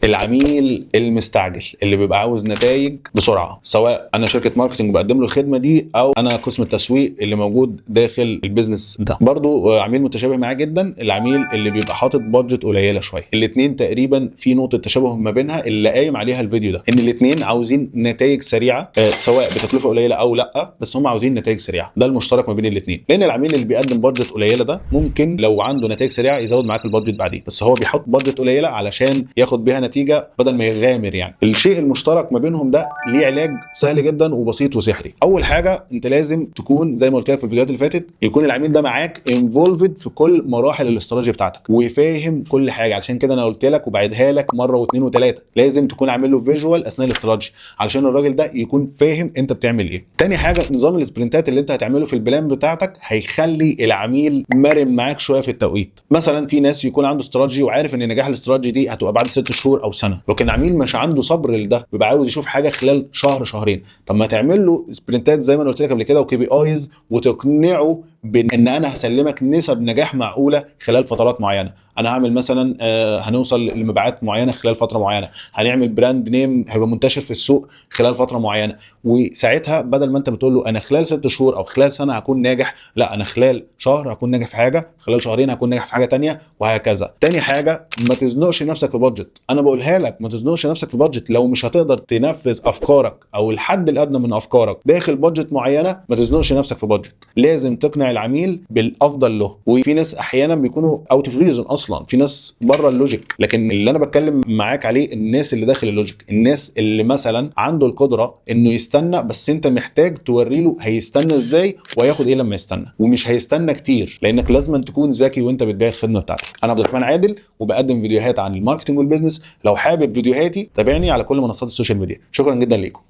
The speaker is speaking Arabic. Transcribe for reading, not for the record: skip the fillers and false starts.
العميل المستعجل اللي بيبقى عاوز نتائج بسرعه، سواء انا شركه ماركتنج بقدم له الخدمه دي او انا قسم التسويق اللي موجود داخل البيزنس ده. برضو عميل متشابه معاه جدا العميل اللي بيبقى حاطط بادجت قليله شويه. الاثنين تقريبا في نقطه تشابه ما بينها اللي قايم عليها الفيديو ده، ان الاثنين عاوزين نتائج سريعه سواء بتكلفه قليله او لا، بس هم عاوزين نتائج سريعه. ده المشترك ما بين الاثنين، لان العميل اللي بيقدم بادجت قليله ده ممكن لو عنده نتائج سريعه يزود معاك البادجت بعدين، بس هو بيحط بادجت قليله علشان ياخد بيها نتيجه بدل ما يغامر. يعني الشيء المشترك ما بينهم ده ليه علاج سهل جدا وبسيط وسحري. اول حاجه انت لازم تكون زي ما قلت لك في الفيديوهات اللي فاتت، يكون العميل ده معاك انفولفد في كل مراحل الاستراتيجي بتاعتك وفاهم كل حاجه. علشان كده انا قلت لك وبعدها لك مره واثنين وثلاثه، لازم تكون عامل له فيجوال اثناء الاستراتيجي علشان الراجل ده يكون فاهم انت بتعمل ايه. تاني حاجه نظام السبرنتات اللي انت هتعمله في البلان بتاعتك هيخلي العميل مرن معاك شويه في التوقيت. مثلا في ناس يكون عنده استراتيجي وعارف ان نجاح الاستراتيجي دي هتبقى بعد 6 شهور او سنه، لكن عميل مش عنده صبر لده، بيبقى عاوز يشوف حاجه خلال شهر شهرين. طب ما تعمل له سبرنتات زي ما انا قلت لك قبل كده وكي بي ايز، وتقنعه بان انا هسلمك نسب نجاح معقوله خلال فترات معينه. انا هعمل مثلا هنوصل لمبيعات معينه خلال فتره معينه، هنعمل براند نيم هيبقى منتشر في السوق خلال فتره معينه. وساعتها بدل ما انت بتقول له انا خلال 6 شهور او خلال سنه هكون ناجح، لا انا خلال شهر هكون ناجح في حاجه، خلال شهرين هكون ناجح في حاجه تانية، وهكذا. تاني حاجه ما تزنقش نفسك في بادجت. انا بقولها لك ما تزنقش نفسك في بادجت. لو مش هتقدر تنفذ افكارك او الحد الادنى من افكارك داخل بادجت معينه، ما تزنقش نفسك في بادجت. لازم تقنع العميل بالافضل له. وفي ناس احيانا بيكونوا اوت اوف ريزون اصلا، في ناس بره اللوجيك، لكن اللي انا بتكلم معاك عليه الناس اللي داخل اللوجيك، الناس اللي مثلا عنده القدره انه يستنى، بس انت محتاج توري له هيستنى ازاي وهياخد ايه لما يستنى، ومش هيستنى كتير، لانك لازم تكون ذكي وانت بتبيع الخدمه بتاعتك. انا عبد الرحمن عادل وبقدم فيديوهات عن الماركتنج والبيزنس. لو حابب فيديوهاتي تابعني على كل منصات السوشيال ميديا. شكرا جدا ليكم.